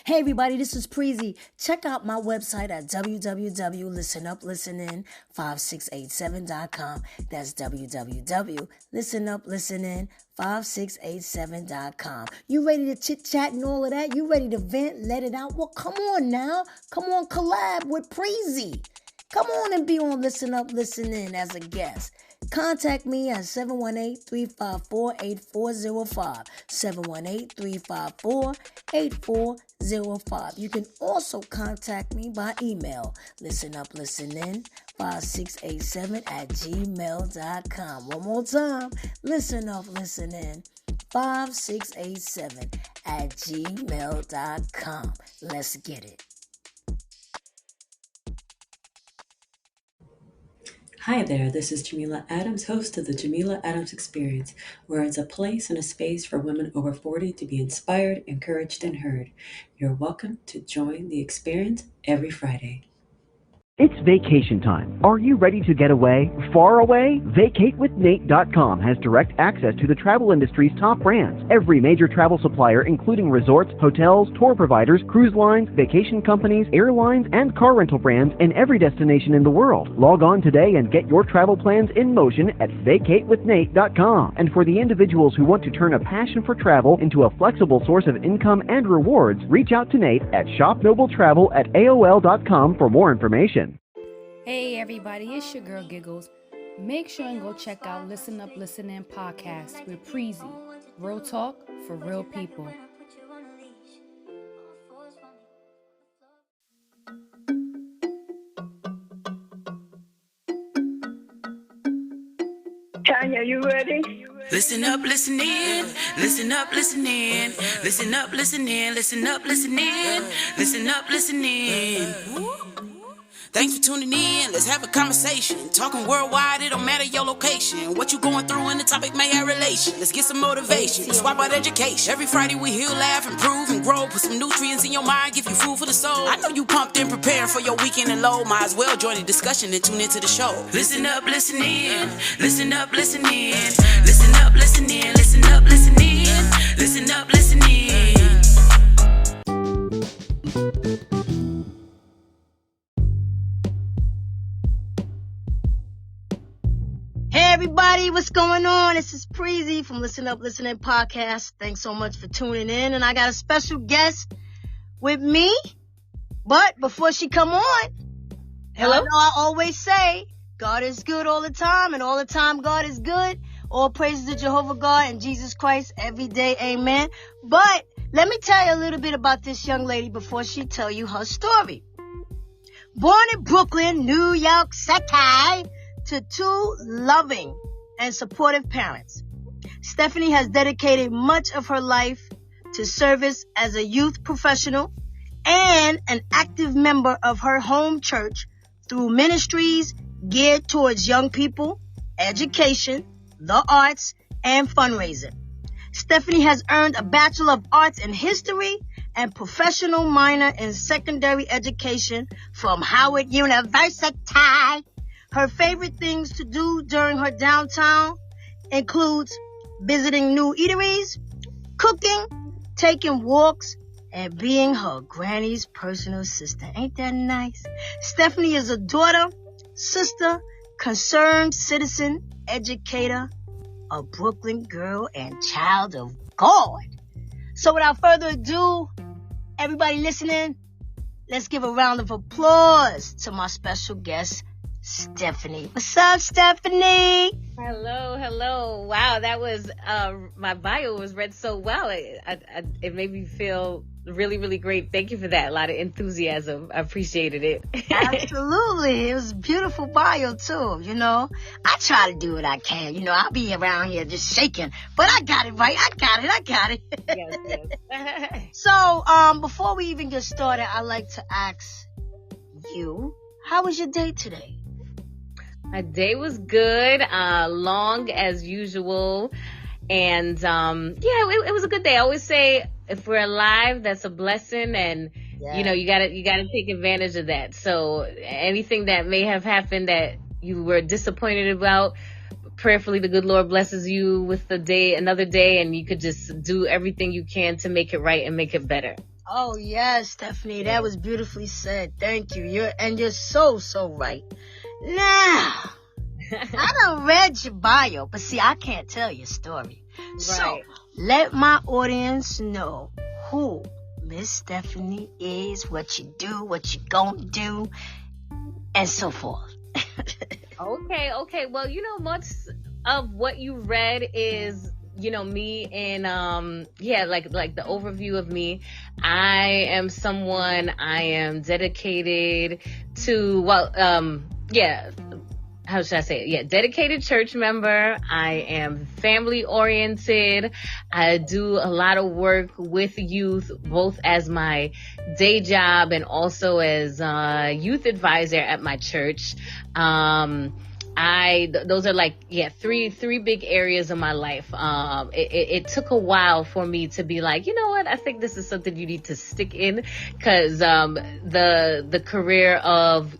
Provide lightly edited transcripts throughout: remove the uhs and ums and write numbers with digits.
Hey everybody, this is Preezy. Check out my website at www.listenuplistening5687.com. That's www.listenuplistening5687.com. You ready to chit chat and all of that? You ready to vent, let it out? Well, come on now. Come on, collab with Preezy. Come on and be on Listen Up, Listen In as a guest. Contact me at 718-354-8405. 718-354-8405. You can also contact me by email, listenuplistening5687@gmail.com. One more time, listenuplistening5687@gmail.com. Let's get it. Hi there, this is Jamila Adams, host of the Jamila Adams Experience, where it's a place and a space for women over 40 to be inspired, encouraged, and heard. You're welcome to join the experience every Friday. It's vacation time. Are you ready to get away? Far away? VacateWithNate.com has direct access to the travel industry's top brands. Every major travel supplier, including resorts, hotels, tour providers, cruise lines, vacation companies, airlines, and car rental brands in every destination in the world. Log on today and get your travel plans in motion at VacateWithNate.com. And for the individuals who want to turn a passion for travel into a flexible source of income and rewards, reach out to Nate at shopnobletravel@AOL.com for more information. Hey everybody, it's your girl Giggles. Make sure and go check out Listen Up, Listen In podcast with Preezy. Real talk for real people. Tanya, you ready? Listen up, listen in. Listen up, listen in. Listen up, listen in. Listen up, listen in. Listen up, listen in. Thanks for tuning in. Let's have a conversation. Talking worldwide, it don't matter your location. What you going through and the topic may have relation. Let's get some motivation. Let's swap out education. Every Friday we heal, laugh, improve, and grow. Put some nutrients in your mind, give you food for the soul. I know you pumped and preparing for your weekend and low. Might as well join the discussion and tune into the show. Listen up, listen in. Listen up, listen in. Listen up, listen in. Listen up, listen in. Listen up, listen in. Hey everybody, what's going on? This is Preezy from Listen Up, Listen In podcast. Thanks so much for tuning in. And I got a special guest with me. But before she come on, hello. I always say God is good all the time, and all the time God is good. All praises to Jehovah God and Jesus Christ every day. Amen. But let me tell you a little bit about this young lady before she tell you her story. Born in Brooklyn, New York City, to two loving and supportive parents, Stephanie has dedicated much of her life to service as a youth professional and an active member of her home church through ministries geared towards young people, education, the arts, and fundraising. Stephanie has earned a Bachelor of Arts in History and professional minor in secondary education from Howard University. Her favorite things to do during her downtime includes visiting new eateries, cooking, taking walks, and being her granny's personal assistant. Ain't that nice? Stephanie is a daughter, sister, concerned citizen, educator, a Brooklyn girl, and child of God. So without further ado, everybody listening, let's give a round of applause to my special guest, Stephanie. What's up, Stephanie? Hello. Wow, that was, my bio was read so well. It made me feel really, really great. Thank you for that. A lot of enthusiasm. I appreciated it. Absolutely. It was a beautiful bio, too. You know, I try to do what I can. You know, I'll be around here just shaking, but I got it right. I got it. Yes. So, before we even get started, I'd like to ask you, how was your day today? My day was good, long as usual. And, it was a good day. I always say, if we're alive, that's a blessing. And, you know, you gotta take advantage of that. So anything that may have happened that you were disappointed about, prayerfully the good Lord blesses you with another day, and you could just do everything you can to make it right and make it better. Oh yes, Stephanie, that was beautifully said. Thank you. You're so right. Now, I done read your bio, but see, I can't tell your story. Right. So let my audience know who Miss Stephanie is, what you do, what you gonna do, and so forth. Okay. Well, much of what you read is, me, and like the overview of me. I am dedicated to, how should I say it? Yeah, dedicated church member. I am family oriented. I do a lot of work with youth, both as my day job and also as a youth advisor at my church. Those are three big areas of my life. It took a while for me to be like, you know what, I think this is something you need to stick in, because the career of,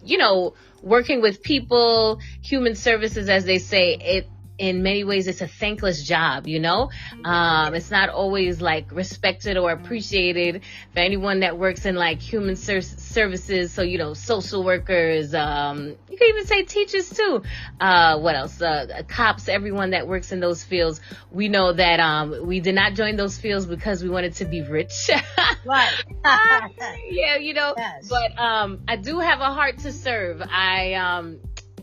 working with people, human services, as they say, in many ways, it's a thankless job, it's not always like respected or appreciated. For anyone that works in like human services, so, social workers, you can even say teachers too. What else? Cops, everyone that works in those fields. We know that, we did not join those fields because we wanted to be rich. Right. Yeah, yes. But, I do have a heart to serve.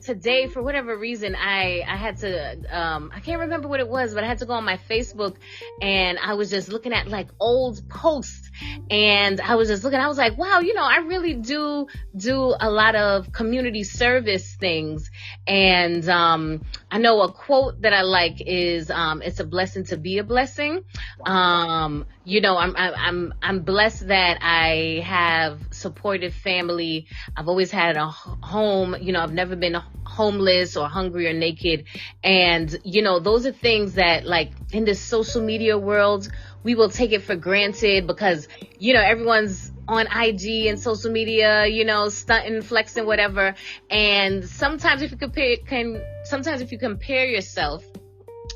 Today, for whatever reason, I had to, I can't remember what it was, but I had to go on my Facebook, and I was just looking at like old posts, and I was like, wow, I really do a lot of community service things. And, I know a quote that I like is, it's a blessing to be a blessing. I'm blessed that I have supportive family. I've always had a home. I've never been homeless or hungry or naked. And, those are things that, like, in this social media world, we will take it for granted because, everyone's on IG and social media, stunting, flexing, whatever. And sometimes if you compare yourself,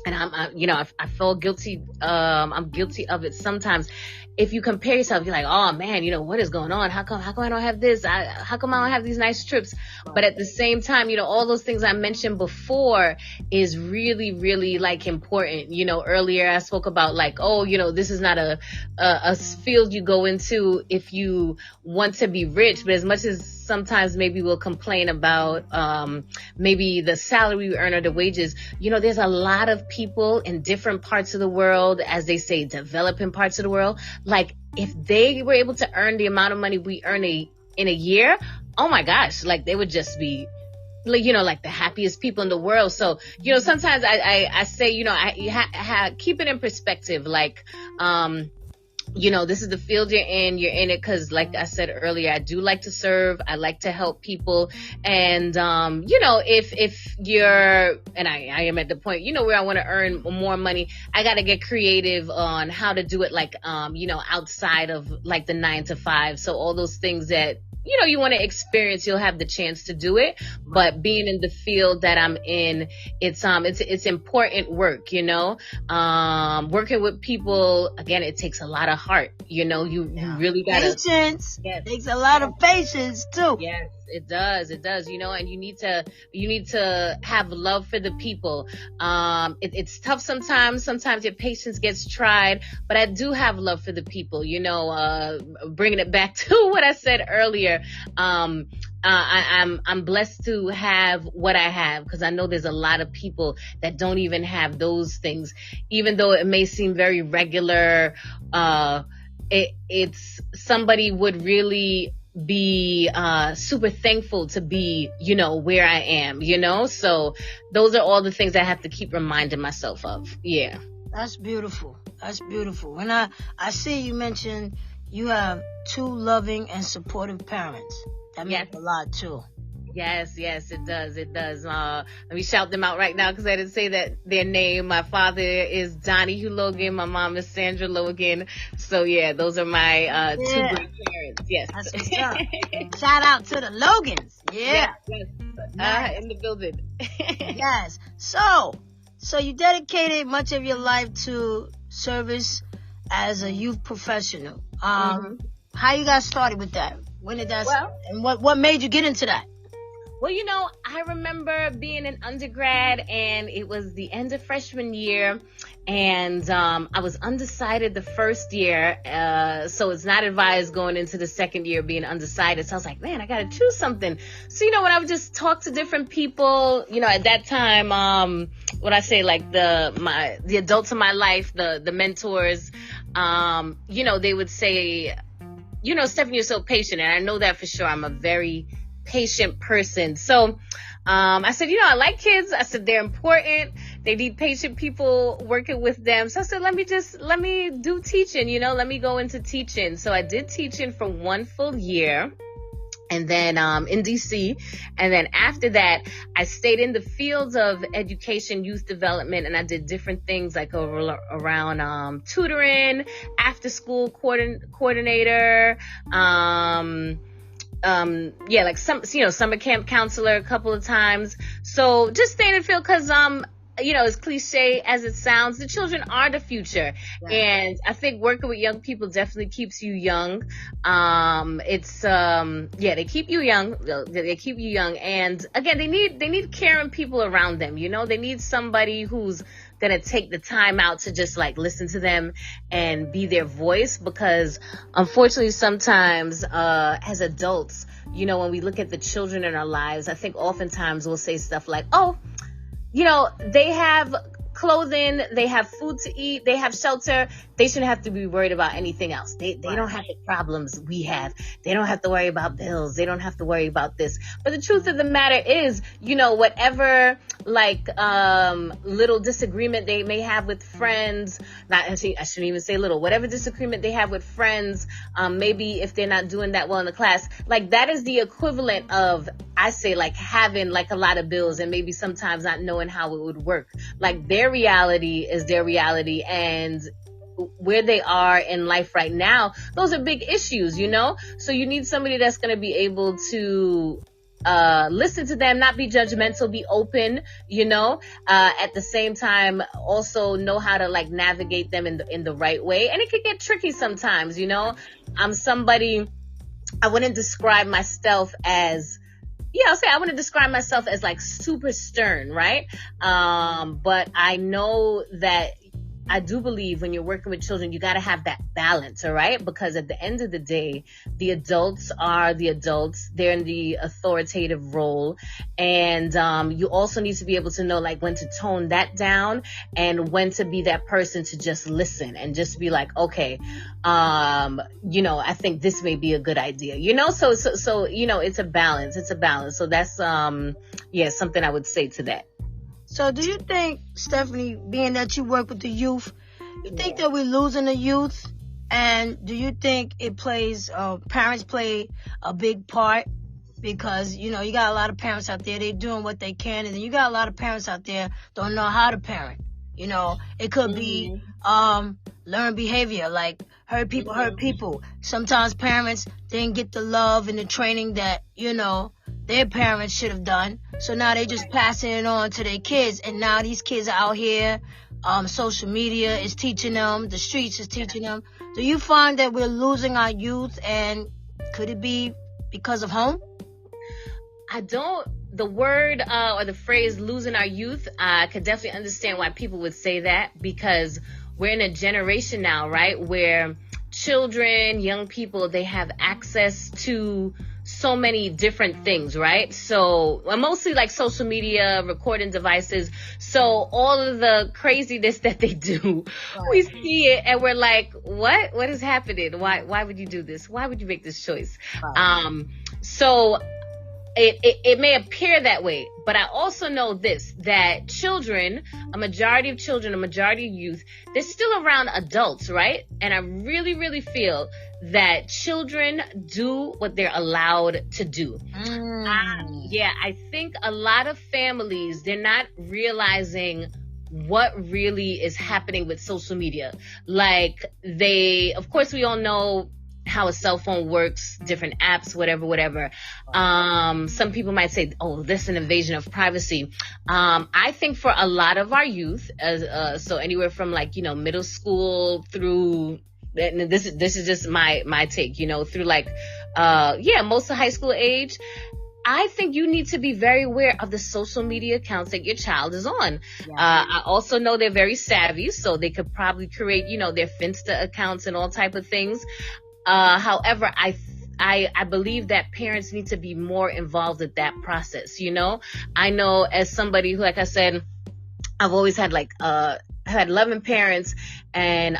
and I feel guilty. I'm guilty of it sometimes. If you compare yourself, you're like, oh man, what is going on? How come I don't have this? How come I don't have these nice trips? But at the same time, all those things I mentioned before is really, really like important. Earlier I spoke about like, this is not a field you go into if you want to be rich. But as much as sometimes maybe we'll complain about, maybe the salary we earn or the wages, there's a lot of people in different parts of the world, as they say, developing parts of the world. Like, if they were able to earn the amount of money we earn in a year, oh my gosh, like they would just be, like the happiest people in the world. So, sometimes I say, keep it in perspective. Like, this is the field you're in it because, like I said earlier, I do like to serve. I like to help people. And, if you're, and I am at the point, where I want to earn more money, I got to get creative on how to do it, like, outside of like the 9 to 5. So all those things that, you want to experience, you'll have the chance to do it. But being in the field that I'm in, it's important work, working with people, again, it takes a lot of heart, you really gotta. Patience. Yes. It takes a lot of patience too. Yes, it does, and you need to have love for the people. It's tough sometimes your patience gets tried, but I do have love for the people, bringing it back to what I said earlier. I'm blessed to have what I have, because I know there's a lot of people that don't even have those things, even though it may seem very regular. It's somebody would really be super thankful to be, where I am, so those are all the things I have to keep reminding myself of. Yeah, that's beautiful. When I see you mentioned you have 2 loving and supportive parents. That means a lot too. Yes, it does. Let me shout them out right now because I didn't say their name. My father is Donnie Logan. My mom is Sandra Logan. So yeah, those are my 2 great parents. Yes. That's what's up. Shout out to the Logans. Yeah. Yes. In the building. Yes. So So you dedicated much of your life to service as a youth professional. How you got started with that? When did that start? And what made you get into that? Well, I remember being an undergrad, and it was the end of freshman year, and I was undecided the first year, so it's not advised going into the second year being undecided. So I was like, man, I got to choose something. So, when I would just talk to different people, at that time, what I say, like the adults in my life, the mentors, they would say, Stephanie, you're so patient, and I know that for sure. I'm a very patient person. So I said, I like kids. I said, they're important. They need patient people working with them. So I said, let me do teaching, let me go into teaching. So I did teaching for 1 full year. And then in DC, and then after that, I stayed in the fields of education, youth development, and I did different things like around tutoring, after school coordinator, like summer camp counselor a couple of times. So just staying in the field because, as cliche as it sounds, the children are the future. Right. And I think working with young people definitely keeps you young. They keep you young. They keep you young. And again, they need caring people around them. They need somebody who's gonna take the time out to just like listen to them and be their voice, because unfortunately sometimes as adults, when we look at the children in our lives, I think oftentimes we'll say stuff like, they have clothing, they have food to eat, they have shelter, they shouldn't have to be worried about anything else. They don't have the problems we have. They don't have to worry about bills. They don't have to worry about this. But the truth of the matter is, whatever little disagreement they may have with friends, I shouldn't even say little, whatever disagreement they have with friends, maybe if they're not doing that well in the class, like that is the equivalent of, I say, like having like a lot of bills and maybe sometimes not knowing how it would work. Like their reality is their reality, and where they are in life right now, those are big issues, so you need somebody that's going to be able to listen to them, not be judgmental, be open, at the same time also know how to like navigate them in the right way. And it could get tricky sometimes. I'm somebody, I wouldn't describe myself as, I wouldn't describe myself as like super stern, right? But I know that I do believe when you're working with children, you got to have that balance, all right? Because at the end of the day, the adults are the adults. They're in the authoritative role. And you also need to be able to know like when to tone that down and when to be that person to just listen and just be like, okay, I think this may be a good idea, So, it's a balance. It's a balance. So that's, something I would say to that. So do you think, Stephanie, being that you work with the youth, you think that we're losing the youth? And do you think parents play a big part? Because, you got a lot of parents out there, they're doing what they can. And then you got a lot of parents out there don't know how to parent. It could be learned behavior, like hurt people. Sometimes parents didn't get the love and the training that, their parents should have done. So now they just passing it on to their kids. And now these kids are out here. Social media is teaching them. The streets is teaching them. Do you find that we're losing our youth? And could it be because of home? The word or the phrase losing our youth, I could definitely understand why people would say that, because we're in a generation now, right, where children, young people, they have access to so many different things, right? So mostly like social media, recording devices. So all of the craziness that they do, we see it and we're like, what is happening? Why would you do this? Why would you make this choice? So it may appear that way, but I also know this, that children, a majority of youth, they're still around adults, right? And I really, really feel that children do what they're allowed to do. I think a lot of families, they're not realizing what really is happening with social media. Like of course we all know how a cell phone works, different apps, whatever. Some people might say, oh, this is an invasion of privacy. I think for a lot of our youth, so anywhere from like, middle school through, and this is just my take, through like, most of high school age, I think you need to be very aware of the social media accounts that your child is on. Yeah. I also know they're very savvy, so they could probably create, their Finsta accounts and all type of things. However, I believe that parents need to be more involved in that process. I know as somebody who, like I said, I've always had I had 11 parents, and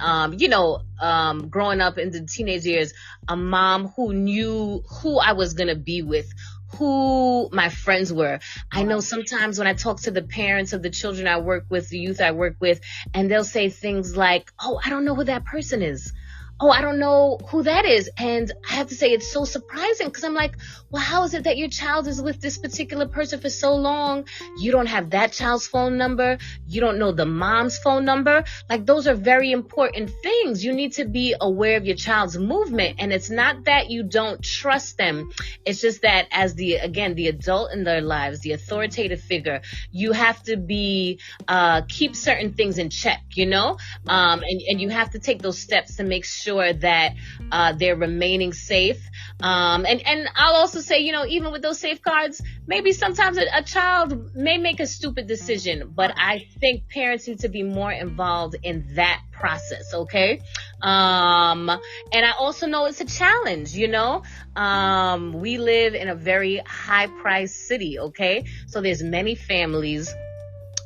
growing up in the teenage years, a mom who knew who I was gonna be with, who my friends were. I know sometimes when I talk to the parents of the children I work with, the youth I work with, and they'll say things like, oh, I don't know who that person is. Oh, I don't know who that is. And I have to say it's so surprising, because I'm like, well, how is it that your child is with this particular person for so long? You don't have that child's phone number. You don't know the mom's phone number. Like, those are very important things. You need to be aware of your child's movement. And it's not that you don't trust them. It's just that as the adult in their lives, the authoritative figure, you have to keep certain things in check, and you have to take those steps to make sure that they're remaining safe. And I'll also say, even with those safeguards, maybe sometimes a child may make a stupid decision, but I think parents need to be more involved in that process. Okay. And I also know it's a challenge, we live in a very high priced city. Okay. So there's many families,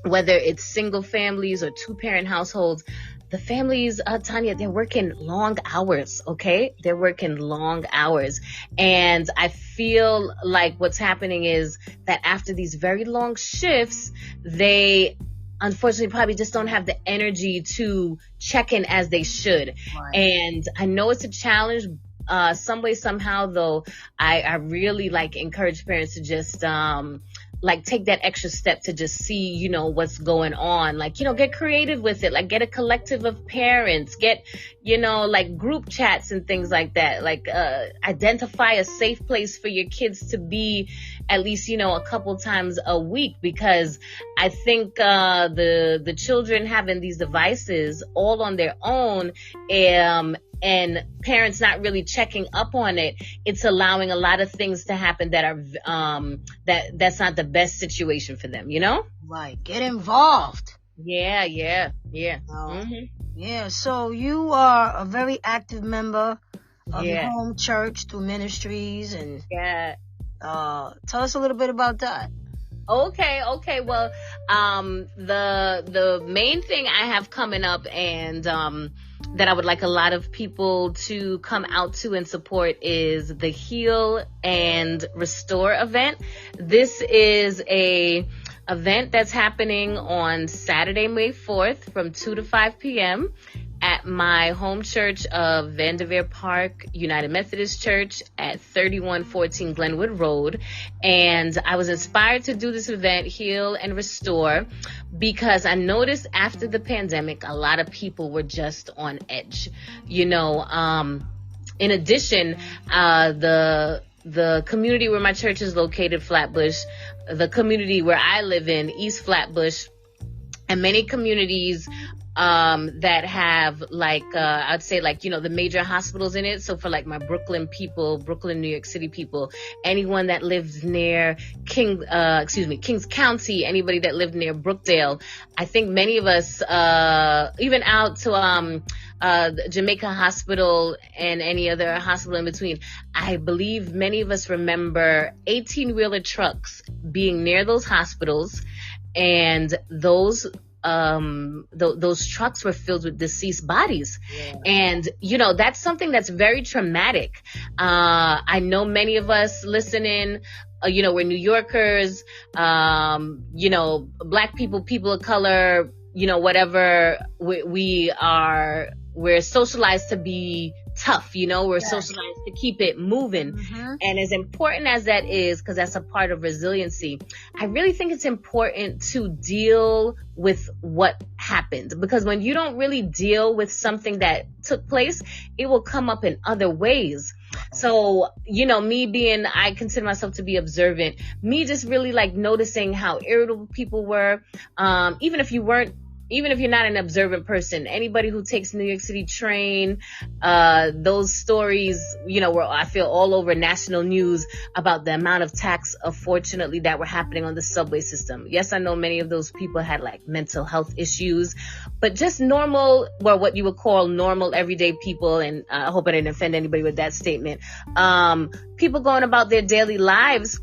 whether it's single families or 2-parent households. The families, Tanya, they're working long hours, okay? They're working long hours. And I feel like what's happening is that after these very long shifts, they unfortunately probably just don't have the energy to check in as they should. Right. And I know it's a challenge. Some way, somehow, though, I really encourage parents to just take that extra step to just see, what's going on. Get creative with it. Get a collective of parents, get, group chats and things like that. Identify a safe place for your kids to be at least, a couple times a week, because I think, the children having these devices all on their own, and parents not really checking up on it, it's allowing a lot of things to happen that are that's not the best situation for them, Right. Get involved. Yeah. Mm-hmm. Yeah. So you are a very active member of your home church through ministries, and tell us a little bit about that. Okay. Well, the main thing I have coming up, and that I would like a lot of people to come out to and support, is the Heal and Restore event. This is a event that's happening on Saturday, May 4th from 2 to 5 p.m. at my home church of Vanderveer Park United Methodist Church at 3114 Glenwood Road. And I was inspired to do this event, Heal and Restore, because I noticed after the pandemic, a lot of people were just on edge. In addition, the community where my church is located, Flatbush, the community where I live in, East Flatbush, and many communities that have I'd say the major hospitals in it. So for my Brooklyn people, Brooklyn, New York City people, anyone that lives near Kings County, anybody that lived near Brookdale, I think many of us, even out to the Jamaica Hospital and any other hospital in between, I believe many of us remember 18-wheeler trucks being near those hospitals, and those trucks were filled with deceased bodies. Yeah. And, that's something that's very traumatic. I know many of us listening, we're New Yorkers, Black people, people of color, whatever we're socialized to be tough, we're socialized to keep it moving. And as important as that is, because that's a part of resiliency, I really think it's important to deal with what happened, because when you don't really deal with something that took place, it will come up in other ways. So, I consider myself to be observant, me just really like noticing how irritable people were, even if you're not an observant person. Anybody who takes New York City train, those stories, were, I feel, all over national news about the amount of attacks, unfortunately, that were happening on the subway system. Yes, I know many of those people had like mental health issues, but just normal, or what you would call normal everyday people, and I hope I didn't offend anybody with that statement, people going about their daily lives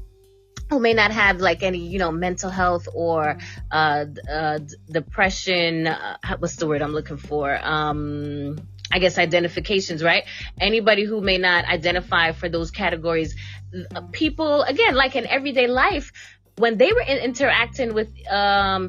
who may not have like any, mental health or depression. What's the word I'm looking for? I guess identifications, right? Anybody who may not identify for those categories. People, again, like in everyday life, when they were interacting with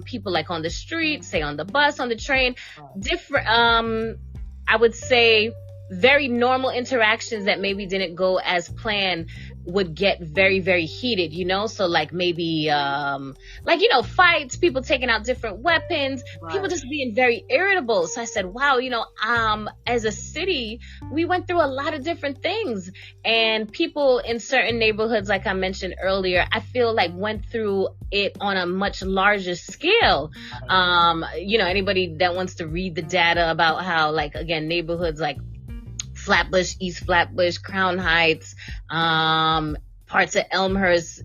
people like on the street, say on the bus, on the train, different, I would say very normal interactions that maybe didn't go as planned would get very, very heated, so like maybe fights, people taking out different weapons, people just being very irritable. So I said, wow, as a city, we went through a lot of different things, and people in certain neighborhoods, like I mentioned earlier, I feel like went through it on a much larger scale. Anybody that wants to read the data about how, like, again, neighborhoods like Flatbush, East Flatbush, Crown Heights, parts of Elmhurst,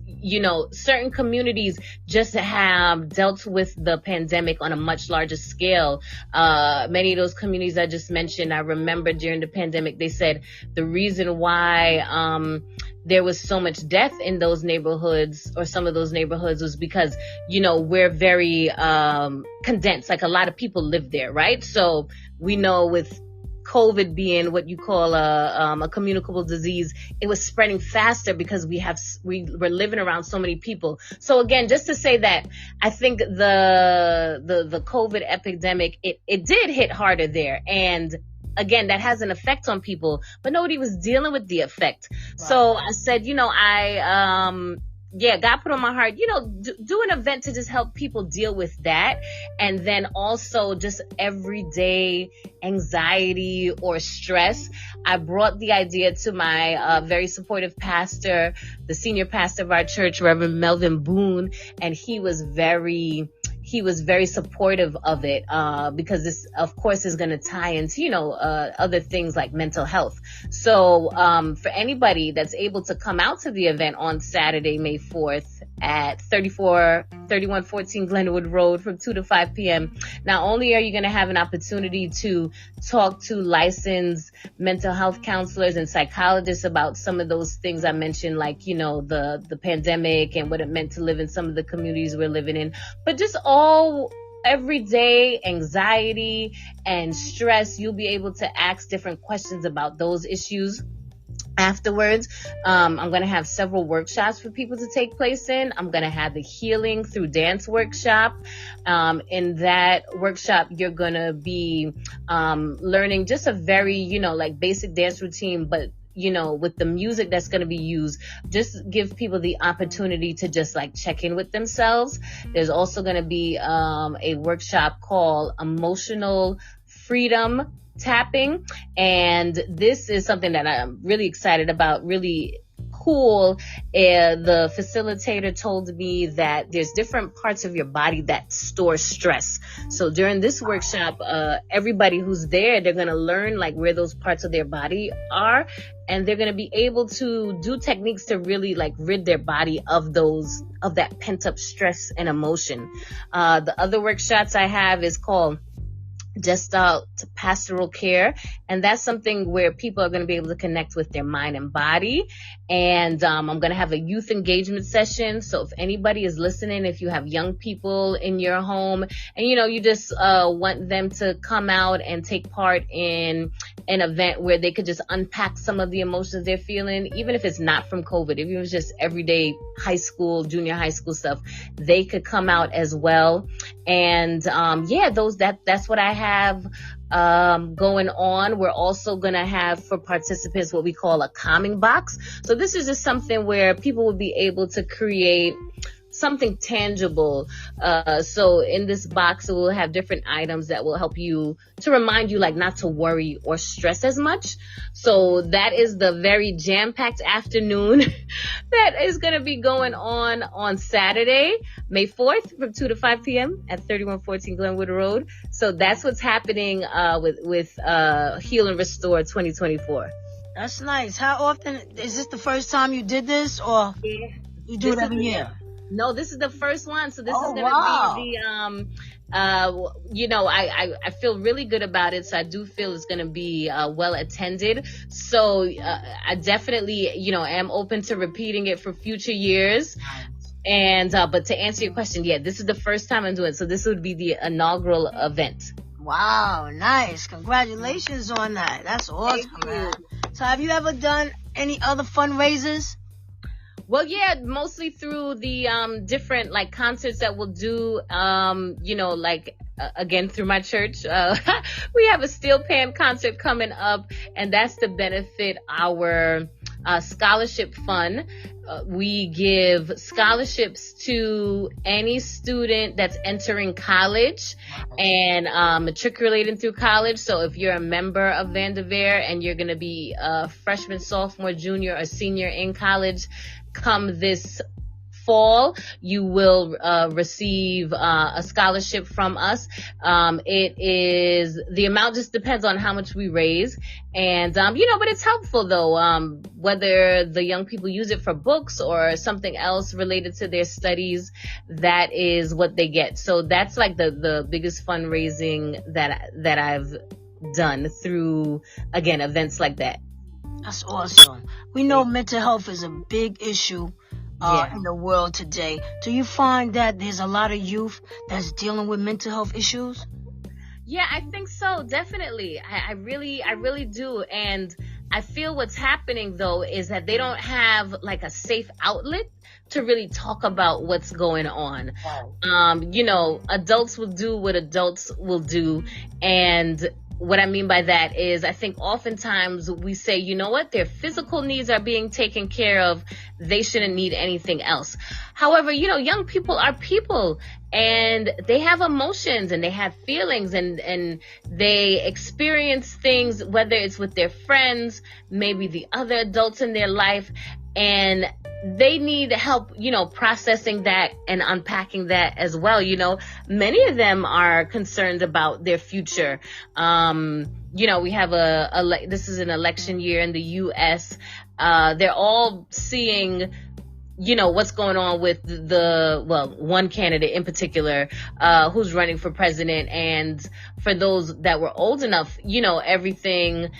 certain communities just have dealt with the pandemic on a much larger scale. Many of those communities I just mentioned, I remember during the pandemic, they said the reason why there was so much death in those neighborhoods, or some of those neighborhoods, was because, we're very condensed. Like, a lot of people live there, right? So we know with COVID being what you call a communicable disease, it was spreading faster because we were living around so many people. So again, just to say that I think the COVID epidemic, it did hit harder there. And again, that has an effect on people, but nobody was dealing with the effect. Right. So I said, God put on my heart, do an event to just help people deal with that. And then also just everyday anxiety or stress. I brought the idea to my very supportive pastor, the senior pastor of our church, Reverend Melvin Boone, and he was very supportive of it, because this, of course, is going to tie into, other things like mental health. So for anybody that's able to come out to the event on Saturday, May 4th at 3114 Glenwood Road from 2 to 5 p.m., not only are you going to have an opportunity to talk to licensed mental health counselors and psychologists about some of those things I mentioned, like, the pandemic and what it meant to live in some of the communities we're living in, but just all everyday anxiety and stress. You'll be able to ask different questions about those issues. Afterwards, I'm going to have several workshops for people to take place in. I'm going to have the healing through dance workshop. In that workshop, you're going to be learning just a very, basic dance routine, but with the music that's going to be used, just give people the opportunity to just like check in with themselves. There's also going to be a workshop called Emotional Freedom Tapping, and this is something that I'm really excited about, really cool. The facilitator told me that there's different parts of your body that store stress. So during this workshop, everybody who's there, they're going to learn like where those parts of their body are, and they're going to be able to do techniques to really like rid their body of that pent up stress and emotion. The other workshops I have is called JustAC Pastoral Care, and that's something where people are going to be able to connect with their mind and body. And I'm going to have a youth engagement session. So if anybody is listening, if you have young people in your home and you just want them to come out and take part in an event where they could just unpack some of the emotions they're feeling, even if it's not from COVID, if it was just everyday high school, junior high school stuff, they could come out as well. And that's what I have have going on, we're also going to have for participants what we call a calming box. So this is just something where people will be able to create something tangible. So in this box, we'll have different items that will help you to remind you like not to worry or stress as much. So that is the very jam-packed afternoon that is going to be going on Saturday, May 4th from 2 to 5 p.m. at 3114 Glenwood Road. So that's what's happening with Heal and Restore 2024. That's nice. How often is this the first time you did this, or you do it every year? No, this is the first one. So this is going to be the, I feel really good about it. So I do feel it's going to be well attended. So I definitely, am open to repeating it for future years. And, but to answer your question, this is the first time I'm doing it. So this would be the inaugural event. Wow, nice. Congratulations on that. That's awesome, man. So have you ever done any other fundraisers? Well, mostly through the different like concerts that we'll do, again, through my church. We have a steel pan concert coming up, and that's to benefit our scholarship fund. We give scholarships to any student that's entering college and matriculating through college. So if you're a member of Vanderveer and you're going to be a freshman, sophomore, junior, or senior in college, come this fall, you will receive a scholarship from us. It is, the amount just depends on how much we raise. And, but it's helpful though, whether the young people use it for books or something else related to their studies, that is what they get. So that's like the biggest fundraising that I've done through, again, events like that. That's awesome. We know mental health is a big issue in the world today. Do you find that there's a lot of youth that's dealing with mental health issues? Yeah, I think so. Definitely. I really do. And I feel what's happening though is that they don't have like a safe outlet to really talk about what's going on. Adults will do what adults will do. And what I mean by that is I think oftentimes we say, you know what, their physical needs are being taken care of. They shouldn't need anything else. However, young people are people and they have emotions and they have feelings and they experience things, whether it's with their friends, maybe the other adults in their life, and they need help, processing that and unpacking that as well. Many of them are concerned about their future. We have this is an election year in the U.S. They're all seeing, what's going on with one candidate in particular, who's running for president. And for those that were old enough, everything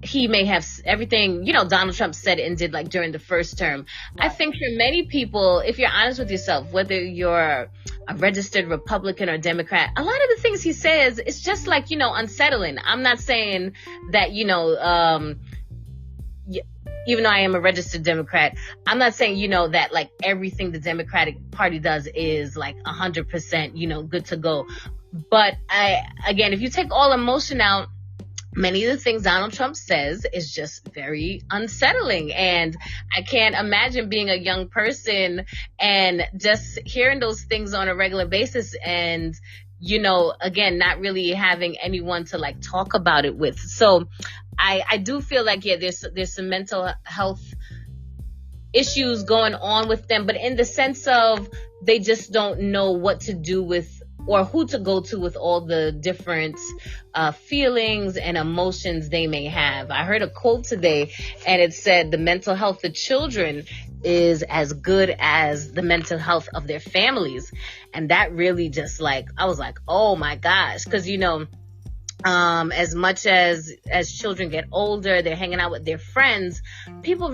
he may have, everything, Donald Trump said and did like during the first term. Right. I think for many people, if you're honest with yourself, whether you're a registered Republican or Democrat, a lot of the things he says, it's just like, unsettling. I'm not saying that, even though I am a registered Democrat, I'm not saying, that like everything the Democratic Party does is like 100%, good to go. But again, if you take all emotion out, many of the things Donald Trump says is just very unsettling. And I can't imagine being a young person and just hearing those things on a regular basis and, again, not really having anyone to like talk about it with. So I do feel like, there's some mental health issues going on with them, but in the sense of they just don't know what to do with or who to go to with all the different feelings and emotions they may have. I heard a quote today and it said the mental health of children is as good as the mental health of their families. And that really just like, I was like, oh my gosh. Cause as much as children get older, they're hanging out with their friends. People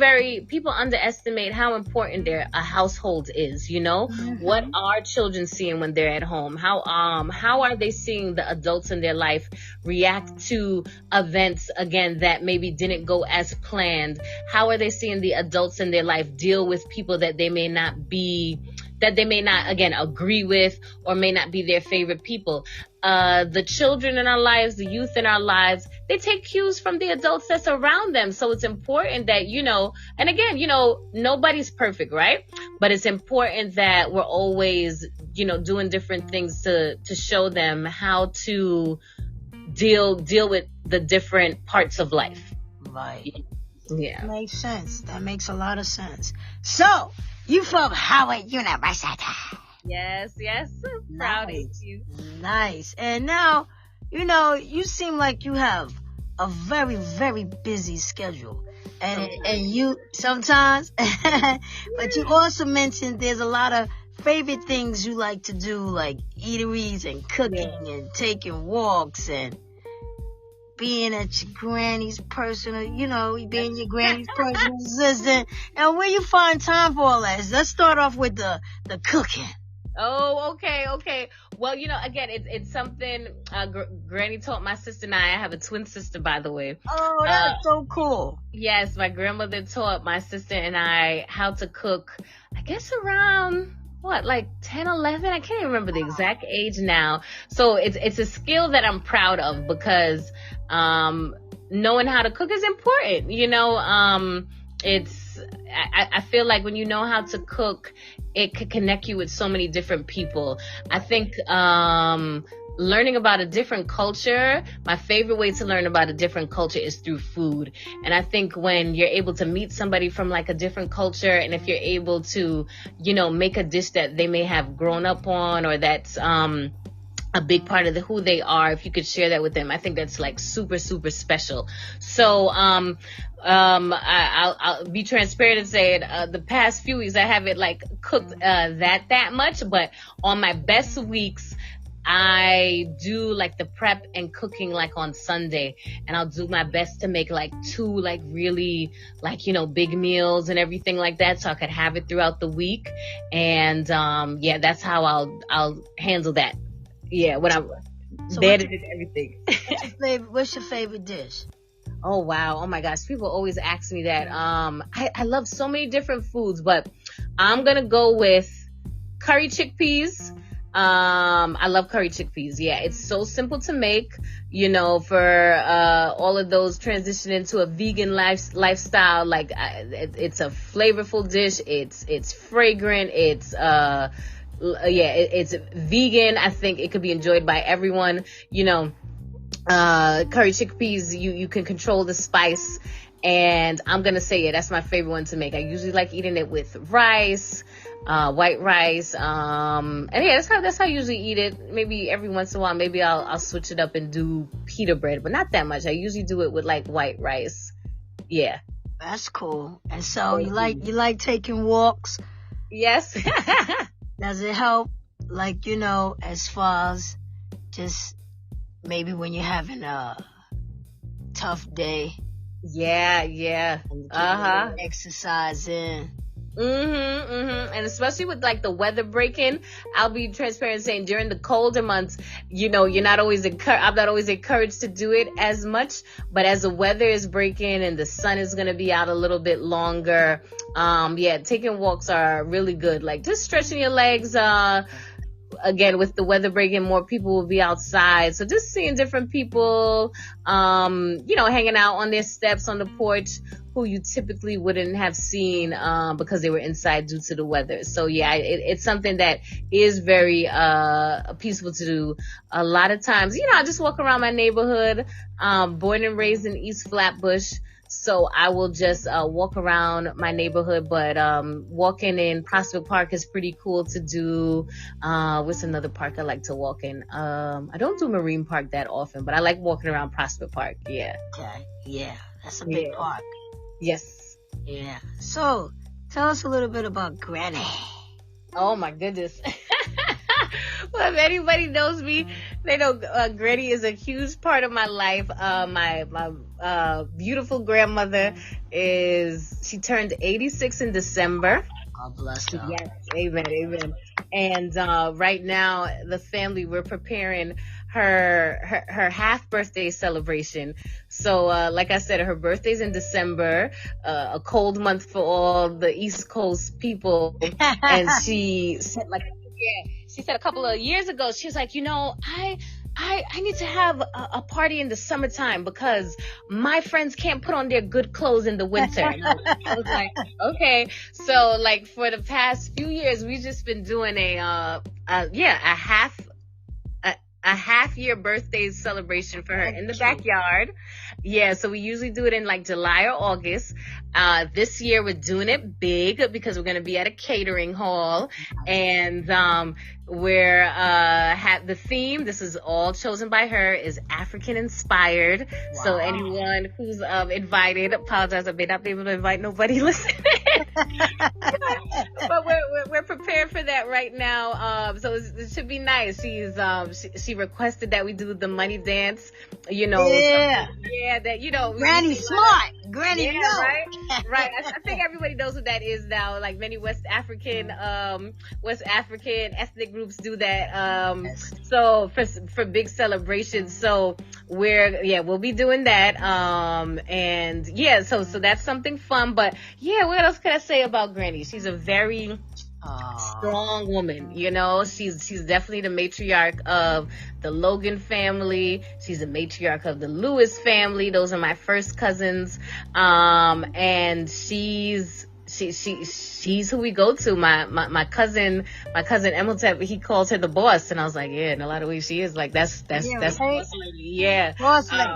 underestimate how important a household is. Mm-hmm. What are children seeing when they're at home? How are they seeing the adults in their life react to events again that maybe didn't go as planned? How are they seeing the adults in their life deal with people that they may not be that they may not, again, agree with or may not be their favorite people. The children in our lives, the youth in our lives, they take cues from the adults that's around them. So it's important that, and again, nobody's perfect, right? But it's important that we're always, doing different things to show them how to deal with the different parts of life. Right. Yeah. That makes sense. That makes a lot of sense. So, you from Howard University. Yes. Proud of you. Nice. And now, you seem like you have a very, very busy schedule. And you sometimes, but you also mentioned there's a lot of favorite things you like to do, like eateries and cooking and taking walks and being at your granny's personal, being your granny's personal assistant. And where you find time for all that? Let's start off with the cooking. Oh, okay. Well, again, it's something Granny taught my sister and I. I have a twin sister, by the way. Oh, that's so cool. Yes, my grandmother taught my sister and I how to cook, I guess around, 10, 11? I can't remember the exact age now. So it's a skill that I'm proud of because knowing how to cook is important. I feel like when you know how to cook, it could connect you with so many different people. I think learning about a different culture, my favorite way to learn about a different culture is through food. And I think when you're able to meet somebody from like a different culture, and if you're able to, make a dish that they may have grown up on, or that's a big part of who they are, if you could share that with them, I think that's like super, super special. So, I'll be transparent and say it, the past few weeks I haven't cooked, that much, but on my best weeks, I do the prep and cooking on Sunday, and I'll do my best to make 2 really big meals and everything like that, so I could have it throughout the week. And that's how I'll handle that. Yeah, when I'm there to do everything. What's your favorite dish? Oh wow! Oh my gosh! People always ask me that. I love so many different foods, but I'm gonna go with curry chickpeas. I love curry chickpeas. Yeah, it's so simple to make, for all of those transitioning to a vegan lifestyle. It's a flavorful dish. It's fragrant. It's it's vegan. I think it could be enjoyed by everyone. Curry chickpeas, you can control the spice, and I'm gonna say that's my favorite one to make. I usually like eating it with rice, white rice, and that's how I usually eat it. Maybe every once in a while, maybe I'll switch it up and do pita bread, but not that much. I usually do it with white rice. Yeah, that's cool. And so you like taking walks? Yes. Does it help, as far as just maybe when you're having a tough day? Yeah. Exercising. And especially with the weather breaking, I'll be transparent saying during the colder months, you're not always I'm not always encouraged to do it as much, but as the weather is breaking and the sun is going to be out a little bit longer, taking walks are really good. Just stretching your legs, again, with the weather breaking, more people will be outside. So just seeing different people, hanging out on their steps on the porch, who you typically wouldn't have seen because they were inside due to the weather. So it's something that is very peaceful to do. A lot of times, I just walk around my neighborhood, born and raised in East Flatbush. So I will just walk around my neighborhood, but walking in Prospect Park is pretty cool to do. What's another park I like to walk in? I don't do Marine Park that often, but I like walking around Prospect Park. Yeah. Okay. Yeah, that's a big park. Yes. Yeah. So tell us a little bit about Granny. Oh my goodness. Well, if anybody knows me, they know Granny is a huge part of my life. My beautiful grandmother she turned 86 in December. God bless her. Yes, amen. And right now, the family, we're preparing her half birthday celebration. So, like I said, her birthday's in December, a cold month for all the East Coast people. And she said, like, she said a couple of years ago, she was like, I need to have a party in the summertime because my friends can't put on their good clothes in the winter. And I was like, okay. So, like, for the past few years, we've just been doing a half year birthday celebration for her in the backyard. Yeah, so we usually do it in like July or August. This year we're doing it big because we're going to be at a catering hall, and we're the theme, this is all chosen by her, is African inspired. Wow. So anyone who's invited, apologize, I may not be able to invite nobody listening. But we're prepared for that right now. So it should be nice. She requested that we do the money dance. That Granny smart. Granny knows. Right. I think everybody knows what that is now. Like many West African ethnic groups do that. So for big celebrations. So we'll be doing that. So that's something fun. But what else can I say about Granny? She's a very strong woman. She's definitely the matriarch of the Logan family. She's a matriarch of the Lewis family. Those are my first cousins. And she's who we go to. My cousin Emiltep, he calls her the boss, and I was like, in a lot of ways she is. Like that's boss lady. Yeah. Boss lady.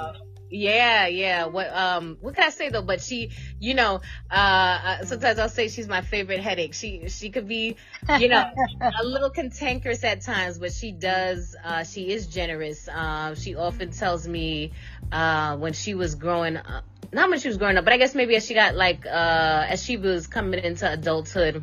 Yeah. What can I say though? But she, sometimes I'll say she's my favorite headache. She could be, a little cantankerous at times, but she is generous. She often tells me, when she was growing up, not when she was growing up, but I guess maybe as she got as she was coming into adulthood,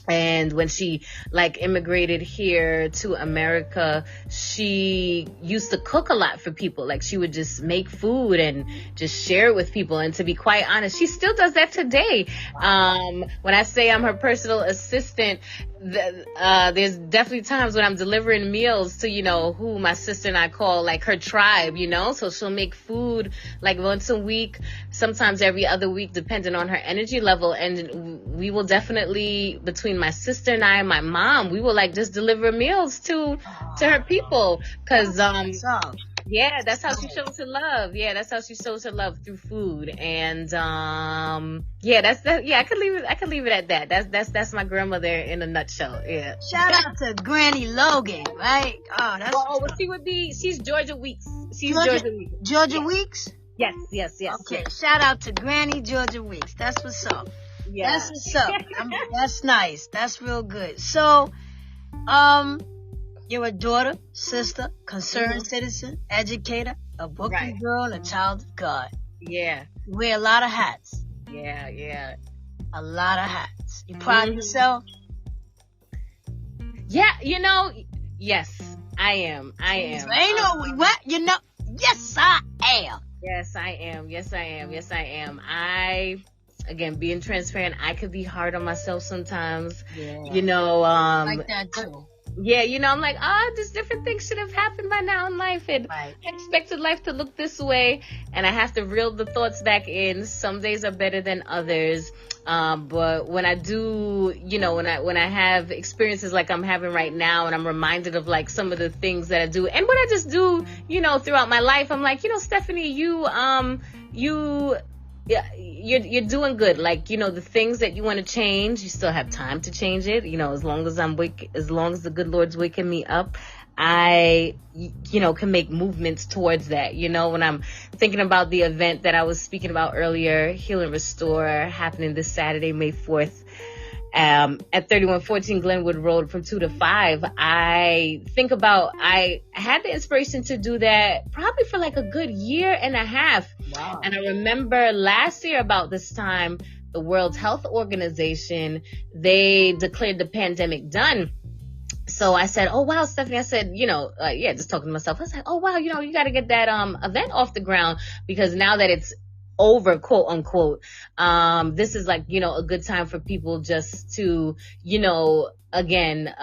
and when she immigrated here to America, she used to cook a lot for people. Like she would just make food and just share it with people. And to be quite honest, she still does that today. When I say I'm her personal assistant, there's definitely times when I'm delivering meals to, who my sister and I call her tribe, so she'll make food once a week, sometimes every other week, depending on her energy level. And we will definitely, between my sister and I and my mom, we will just deliver meals to her people. Cause, that's how she shows her love. That's how she shows her love, through food. And, I could leave it at that. That's my grandmother in a nutshell. Yeah. Shout out to Granny Logan, right? She's Georgia Weeks. Georgia Weeks? Yes. Okay. Shout out to Granny Georgia Weeks. That's what's up. Yeah. That's what's up. That's nice. That's real good. So, you're a daughter, sister, concerned citizen, educator, a booking girl, and a child of God. Yeah. You wear a lot of hats. Yeah. A lot of hats. You proud of yourself? Yeah, yes, I am. Yes, I am. Yes, I am. Again, being transparent, I could be hard on myself sometimes. Yeah. Like that too. Yeah, I'm like, there's different things should have happened by now in life, and I expected life to look this way, and I have to reel the thoughts back in. Some days are better than others, but when I do, when I have experiences like I'm having right now, and I'm reminded of some of the things that I do, and what I just do, throughout my life, I'm like, Stephanie, you're doing good. The things that you want to change, you still have time to change it. As long as the good Lord's waking me up, I, can make movements towards that. When I'm thinking about the event that I was speaking about earlier, Heal and Restore, happening this Saturday, May 4th, at 3114 Glenwood Road from 2 to 5, I think about, I had the inspiration to do that probably for a good year and a half. Wow. And I remember last year about this time, the World Health Organization, they declared the pandemic done. So I said, oh wow, Stephanie, I said, just talking to myself, I was like, oh wow, you got to get that event off the ground, because now that it's over, quote unquote, this is a good time for people just to, again,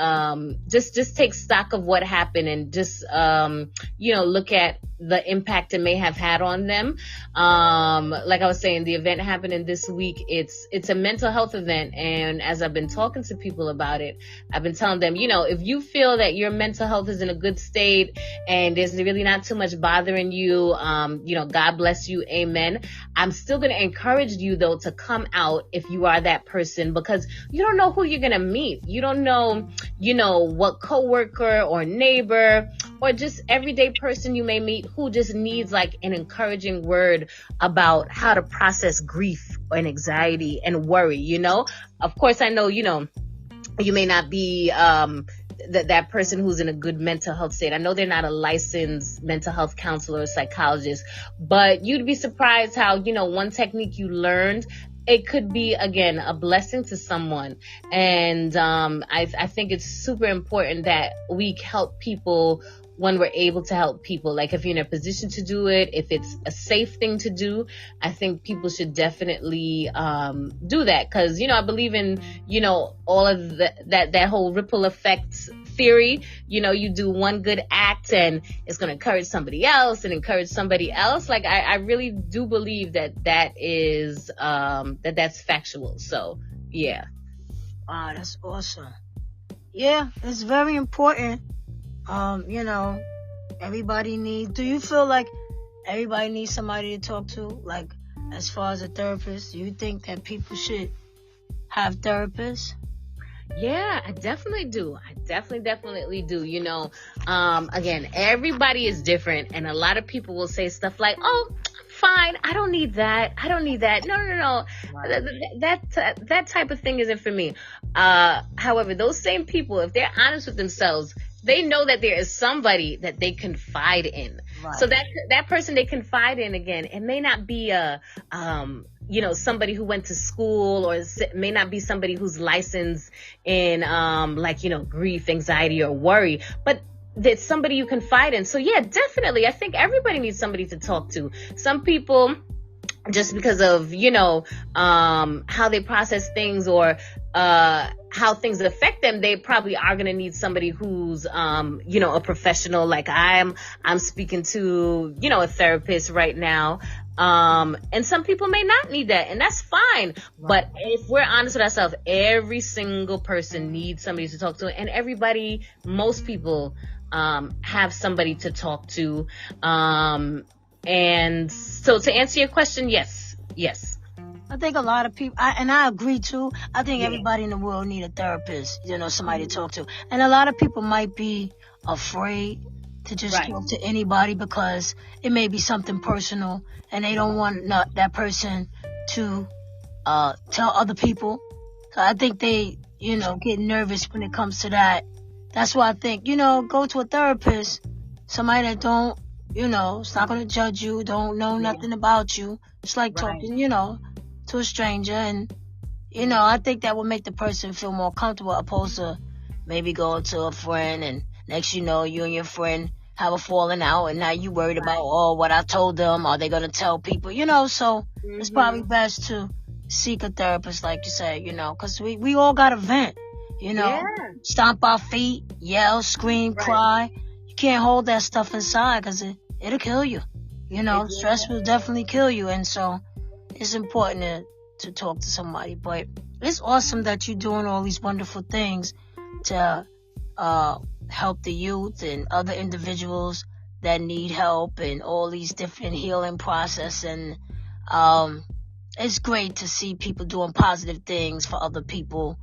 just take stock of what happened and just, look at the impact it may have had on them. Like I was saying, the event happening this week, it's a mental health event. And as I've been talking to people about it, I've been telling them, if you feel that your mental health is in a good state and there's really not too much bothering you, God bless you. Amen. I'm still going to encourage you though to come out if you are that person, because you don't know who you're going to meet. You don't know, what coworker or neighbor or just everyday person you may meet who just needs like an encouraging word about how to process grief and anxiety and worry. Of course, I know, you may not be that person who's in a good mental health state. I know they're not a licensed mental health counselor or psychologist, but you'd be surprised how, one technique you learned, it could be, again, a blessing to someone. And I think it's super important that we help people when we're able to help people. Like if you're in a position to do it, if it's a safe thing to do, I think people should definitely do that. Because, I believe in, all of that whole ripple effect theory. You do one good act and it's going to encourage somebody else and encourage somebody else. Like I really do believe that is that's factual. So yeah. Wow, that's awesome. Yeah, it's very important. Everybody needs. Do you feel like everybody needs somebody to talk to? Like, as far as a therapist, do you think that people should have therapists? Yeah, I definitely do. I definitely do. Again, everybody is different, and a lot of people will say stuff like, "Oh, I'm fine. I don't need that. No. Right. That type of thing isn't for me." However, those same people, if they're honest with themselves, they know that there is somebody that they confide in. Right. So that person they confide in, again, it may not be somebody who went to school, or it may not be somebody who's licensed in, grief, anxiety, or worry, but it's somebody you confide in. So yeah, definitely. I think everybody needs somebody to talk to. Some people, just because of, how they process things or, how things affect them, they probably are going to need somebody who's, a professional. Like I'm speaking to, a therapist right now. And some people may not need that, and that's fine. Right. But if we're honest with ourselves, every single person needs somebody to talk to, and most people, have somebody to talk to. And so to answer your question, yes. I think a lot of people, and I agree too. I think everybody in the world need a therapist, somebody to talk to. And a lot of people might be afraid to just talk to anybody because it may be something personal, and they don't want that person to tell other people. So I think they, get nervous when it comes to that. That's why I think, go to a therapist, somebody that don't, it's not going to judge you, don't know nothing about you. It's like talking, to a stranger, and I think that would make the person feel more comfortable, opposed to maybe going to a friend and next you and your friend have a falling out, and now you worried about what I told them, are they gonna tell people, so it's probably best to seek a therapist, like you said, because we all got to vent, stomp our feet, yell, scream, cry. You can't hold that stuff inside because it'll kill you. Stress will definitely kill you, and so it's important to talk to somebody. But it's awesome that you're doing all these wonderful things to help the youth and other individuals that need help, and all these different healing process. And it's great to see people doing positive things for other people.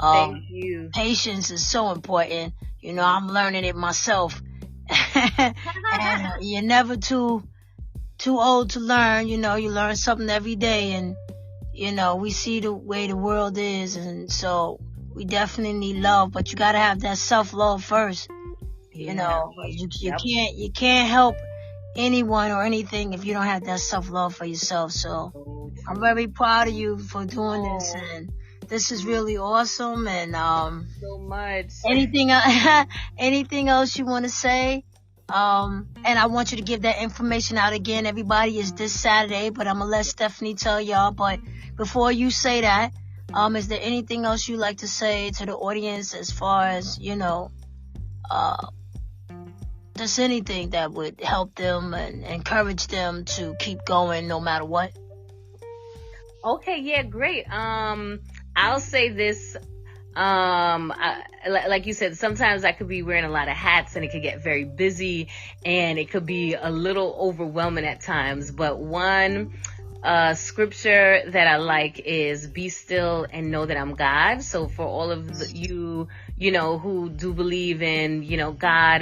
Thank you. Patience is so important. I'm learning it myself. And you're never too old to learn. You learn something every day, and we see the way the world is, and so we definitely need love, but you gotta have that self-love first. You can't help anyone or anything if you don't have that self-love for yourself. So I'm very proud of you for doing this, and this is really awesome. And so much. Anything else you want to say? And I want you to give that information out again. Everybody, is this Saturday, but I'm gonna let Stephanie tell y'all. But before you say that, Is there anything else you like to say to the audience as far as, just anything that would help them and encourage them to keep going no matter what? Okay, yeah, great. I'll say this. Like you said, sometimes I could be wearing a lot of hats and it could get very busy and it could be a little overwhelming at times. But one scripture that I like is be still and know that I'm God. So for all of you, who do believe in, God,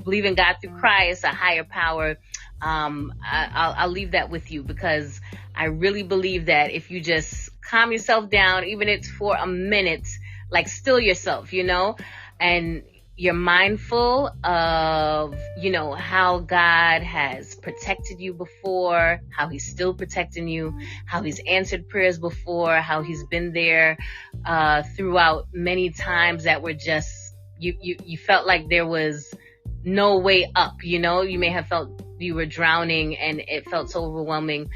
believe in God through Christ, a higher power, I'll leave that with you, because I really believe that if you just calm yourself down, even if it's for a minute, like still yourself, and you're mindful of, how God has protected you before, how he's still protecting you, how he's answered prayers before, how he's been there throughout many times that were just, you felt like there was no way up, you may have felt you were drowning and it felt so overwhelming.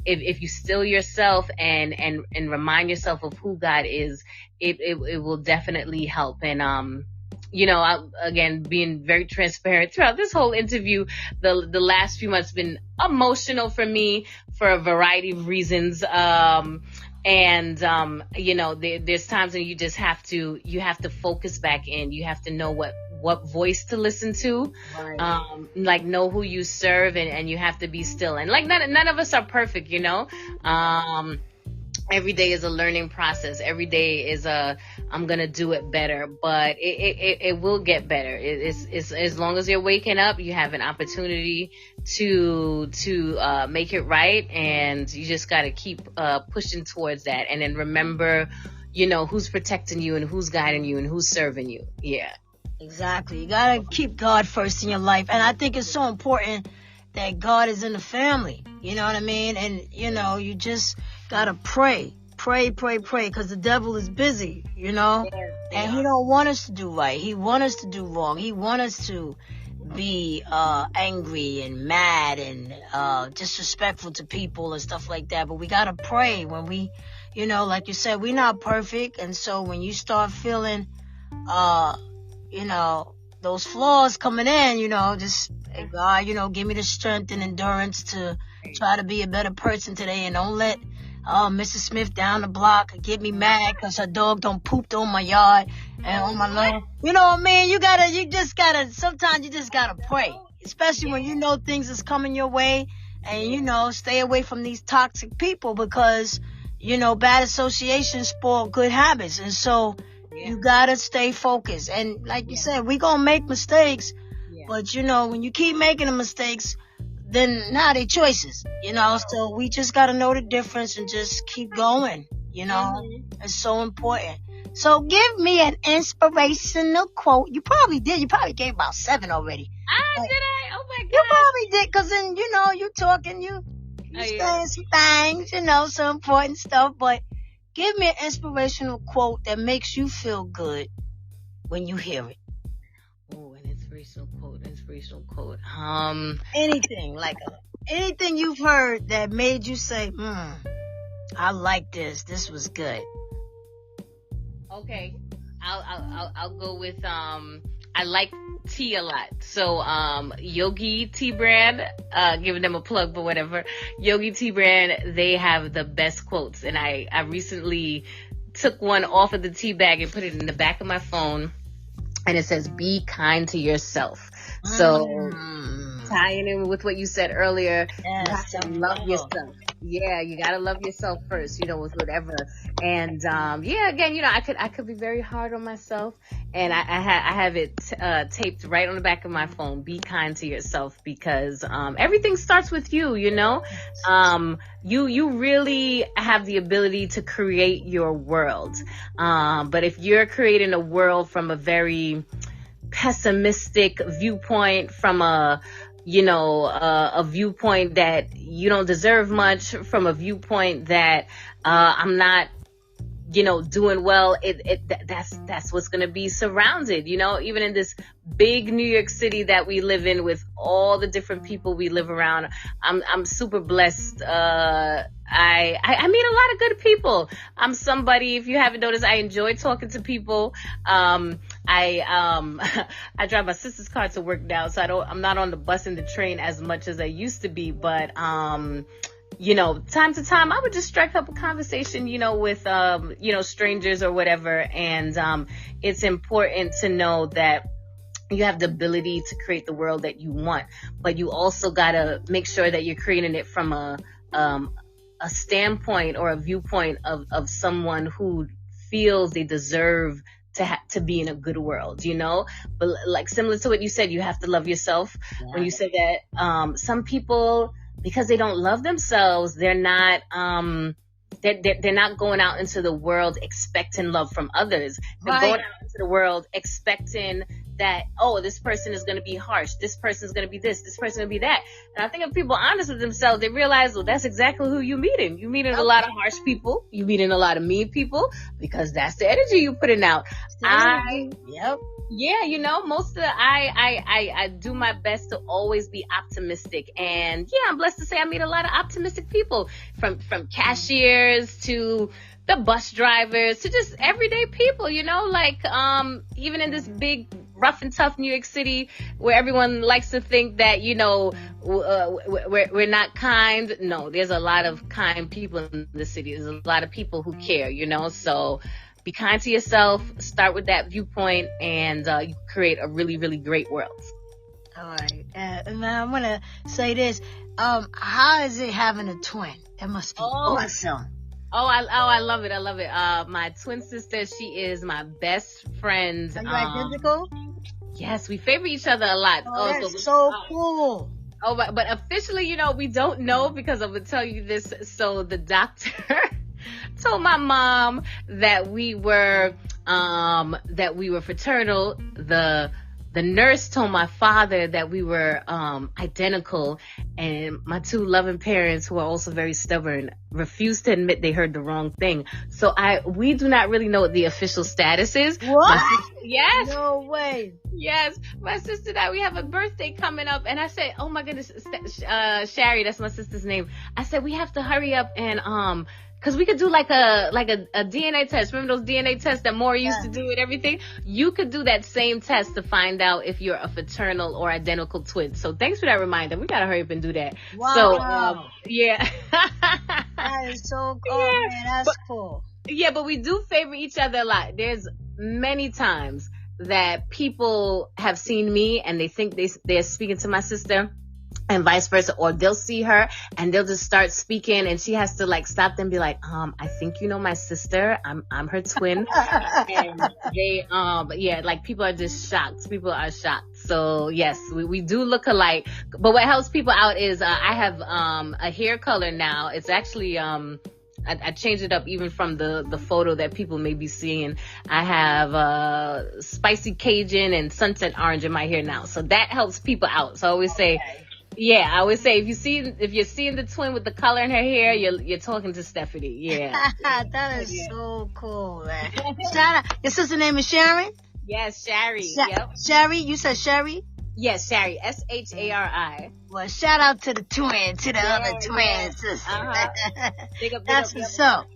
If you still yourself and remind yourself of who God is, it will definitely help. And again, being very transparent throughout this whole interview, the last few months been emotional for me for a variety of reasons. There's times when you just have to focus back in. You have to know what voice to listen to, right. Know who you serve, and you have to be still. And none of us are perfect, every day is a learning process. Every day is I'm going to do it better, but it will get better. It's as long as you're waking up, you have an opportunity to make it right. And you just got to keep pushing towards that. And then remember, who's protecting you and who's guiding you and who's serving you. Yeah. Exactly. You gotta keep God first in your life. And I think it's so important that God is in the family. You know what I mean? And, you just gotta pray, because the devil is busy, and he don't want us to do right. He want us to do wrong. He want us to be angry and mad and disrespectful to people and stuff like that. But we gotta pray when we, like you said, we're not perfect. And so when you start feeling those flaws coming in, just, hey, God, give me the strength and endurance to try to be a better person today, and don't let Mrs. Smith down the block get me mad because her dog don't pooped on my yard and on my lawn. You know what I mean? Sometimes you just gotta pray, especially when things is coming your way, and stay away from these toxic people, because bad associations spoil good habits. And so you gotta stay focused. And like you said, we gonna make mistakes, but when you keep making the mistakes, then now they choices, so we just gotta know the difference and just keep going, It's so important. So give me an inspirational quote. You probably did. You probably gave about 7 already. Did I? Oh my God. You probably did, because then, you talking, you saying some things, some important stuff, but give me an inspirational quote that makes you feel good when you hear it. Oh, an inspirational quote. Anything, anything you've heard that made you say, I like this. This was good. Okay. I'll go with, I like tea a lot. So, Yogi Tea Brand, giving them a plug, but whatever. Yogi Tea Brand, they have the best quotes. And I recently took one off of the tea bag and put it in the back of my phone. And it says, be kind to yourself. So, tying in with what you said earlier, you have to love yourself. Yeah, you gotta love yourself first, with whatever. And again, I could be very hard on myself, and I have it taped right on the back of my phone. Be kind to yourself, because everything starts with you. You really have the ability to create your world. But if you're creating a world from a very pessimistic viewpoint, from a viewpoint that you don't deserve much, from a viewpoint that I'm not, doing well, that's what's going to be surrounded, even in this big New York City that we live in, with all the different people we live around. I'm super blessed. I meet a lot of good people. I'm somebody, if you haven't noticed, I enjoy talking to people. I drive my sister's car to work now, so I'm not on the bus and the train as much as I used to be, but time to time I would just strike up a conversation, with strangers or whatever. And it's important to know that you have the ability to create the world that you want, but you also gotta make sure that you're creating it from a standpoint or a viewpoint of someone who feels they deserve to be in a good world, but like similar to what you said, you have to love yourself. Yeah. When you said that, some people, because they don't love themselves, they're not they're not going out into the world expecting love from others. They're going out into the world expecting that, this person is going to be harsh, this person is going to be this person is going to be that. And I think if people are honest with themselves, they realize, well, that's exactly who you're meeting. You're meeting a lot of harsh people. You're meeting a lot of mean people, because that's the energy you're putting out. Yep. Yeah, most of the, I do my best to always be optimistic. And yeah, I'm blessed to say I meet a lot of optimistic people, from cashiers to the bus drivers to just everyday people, even in this big, rough and tough New York City, where everyone likes to think that, we're not kind. No, there's a lot of kind people in the city. There's a lot of people who care, so be kind to yourself, start with that viewpoint, and you create a really, really great world. All right. And now I'm going to say this. How is it having a twin? That must be awesome. I love it. I love it. My twin sister, she is my best friend. Are you identical? Yes, we favor each other a lot. That's so cool. But officially, we don't know, because I'm going to tell you this. So the doctor told my mom that we were fraternal. The nurse told my father that we were identical, and my two loving parents, who are also very stubborn, refused to admit they heard the wrong thing. So we do not really know what the official status is. What? Yes. No way. Yes. My sister and I, we have a birthday coming up, and I said, oh my goodness, Shari, that's my sister's name. I said, we have to hurry up and because we could do like a DNA test. Remember those DNA tests that Maury used to do and everything? You could do that same test to find out if you're a fraternal or identical twin. So thanks for that reminder. We got to hurry up and do that. Wow. So, yeah. That is so cool, man. That's cool. Yeah, but we do favor each other a lot. There's many times that people have seen me and they think they're speaking to my sister, and vice versa, or they'll see her and they'll just start speaking, and she has to like stop them and be like, I think you know my sister, I'm her twin. And they like people are just shocked. People are shocked. So yes, we do look alike. But what helps people out is I have a hair color now. It's actually I changed it up even from the photo that people may be seeing. I have spicy Cajun and sunset orange in my hair now, so that helps people out. So I always say, yeah, I would say if you're seeing the twin with the color in her hair, you're talking to Stephanie. Yeah. That is so cool, man. Shout out. Your sister's name is Sharon? Yes, Shari. Yep. Shari? You said Shari? Yes, Shari. Shari. Well, shout out to the twin, to the other twins. Big up, that's what's up.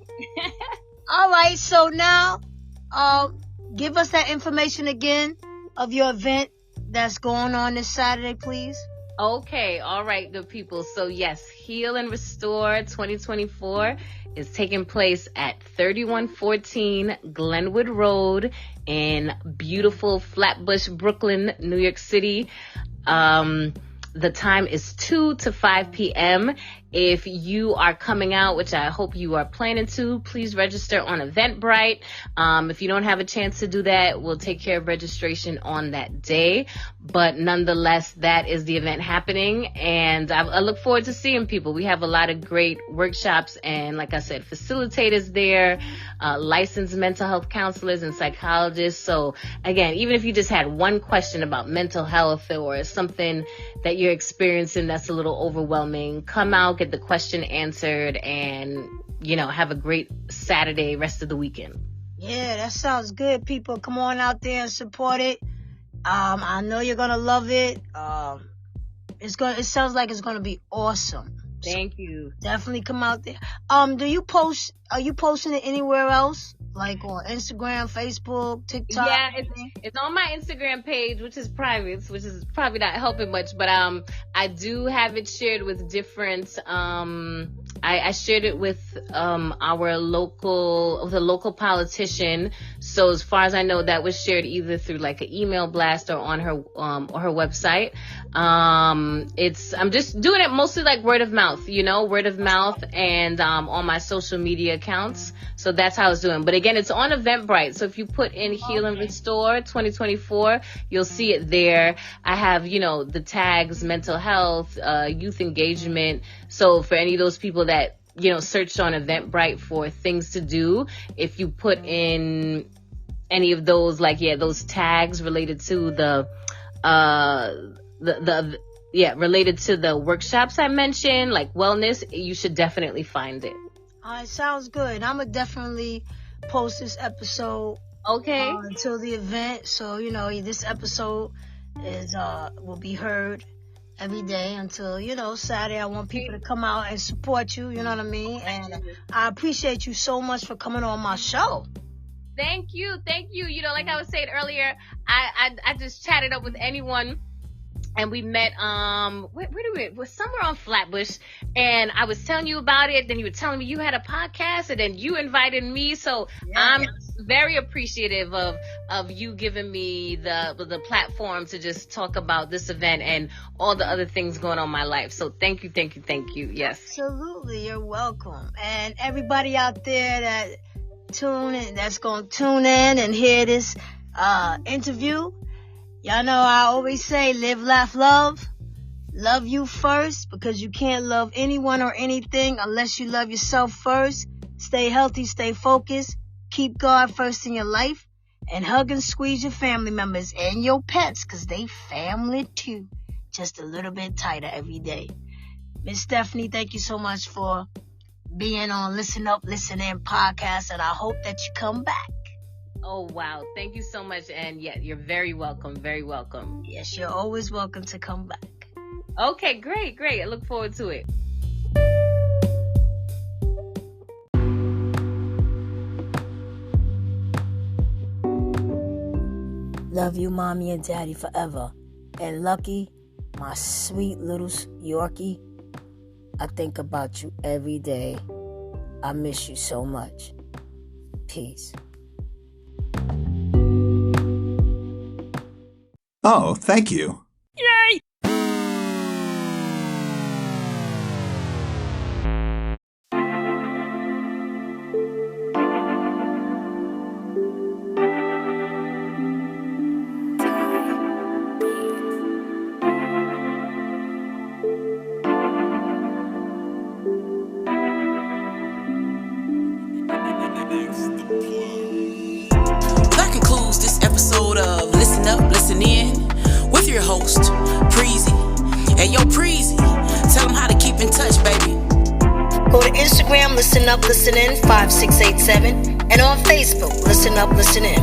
All right, so now, give us that information again of your event that's going on this Saturday, please. Okay, all right, good people. So yes, Heal and Restore 2024 is taking place at 3114 Glenwood Road in beautiful Flatbush, Brooklyn, New York City. The time is 2 to 5 p.m. If you are coming out, which I hope you are planning to, please register on Eventbrite. If you don't have a chance to do that, we'll take care of registration on that day. But nonetheless, that is the event happening, and I look forward to seeing people. We have a lot of great workshops and, like I said, facilitators there, licensed mental health counselors and psychologists. So again, even if you just had one question about mental health or something that you're experiencing that's a little overwhelming, come out, get the question answered, and have a great Saturday, rest of the weekend. Yeah, that sounds good, people. Come on out there and support it. I know you're gonna love it. It sounds like it's gonna be awesome. Thank you. Definitely come out there. Are you posting it anywhere else? Like on Instagram, Facebook, TikTok? Yeah, it's on my Instagram page, which is private, which is probably not helping much, but I do have it shared with different I shared it with the local politician. So as far as I know, that was shared either through like an email blast or on her website. I'm just doing it mostly like word of mouth, and on my social media accounts. So that's how it's doing. But again, it's on Eventbrite. So if you put in Heal and Restore 2024, you'll see it there. I have, the tags, mental health, youth engagement. So for any of those people that, searched on Eventbrite for things to do, if you put in any of those, those tags related to related to the workshops I mentioned, like wellness, you should definitely find it. All right, sounds good. I'm going to definitely post this episode. Okay. Until the event. So, this episode will be heard every day until, Saturday. I want people to come out and support you. You know what I mean? And I appreciate you so much for coming on my show. Thank you. Like I was saying earlier, I just chatted up with anyone. And we met, we're somewhere on Flatbush, and I was telling you about it, then you were telling me you had a podcast, and then you invited me, so I'm very appreciative of you giving me the platform to just talk about this event and all the other things going on in my life. So thank you, yes. Absolutely, you're welcome. And everybody out there that's going to tune in and hear this interview, y'all know I always say, live, laugh, love. Love you first, because you can't love anyone or anything unless you love yourself first. Stay healthy, stay focused. Keep God first in your life. And hug and squeeze your family members and your pets, because they family too. Just a little bit tighter every day. Miss Stephanie, thank you so much for being on Listen Up, Listen In podcast. And I hope that you come back. Oh, wow. Thank you so much. And yeah, you're very welcome. Very welcome. Yes, you're always welcome to come back. Okay, great. I look forward to it. Love you, Mommy and Daddy, forever. And Lucky, my sweet little Yorkie, I think about you every day. I miss you so much. Peace. Oh, thank you. Yay! That concludes this episode of Listen Up, Listen In with your host, Preezy. Hey, yo, Preezy, tell them how to keep in touch, baby. Go to Instagram, Listen Up, Listen In 5687, and on Facebook, Listen Up, Listen In.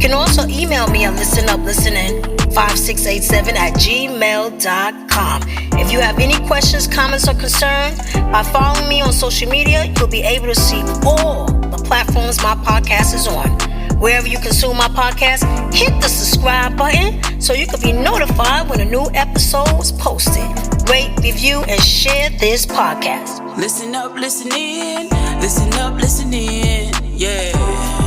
You can also email me at listenuplistenin5687@gmail.com. If you have any questions, comments, or concerns, by following me on social media, you'll be able to see all the platforms my podcast is on. Wherever you consume my podcast, hit the subscribe button so you can be notified when a new episode is posted. Rate, review, and share this podcast. Listen up, listen in. Listen up, listen in. Yeah.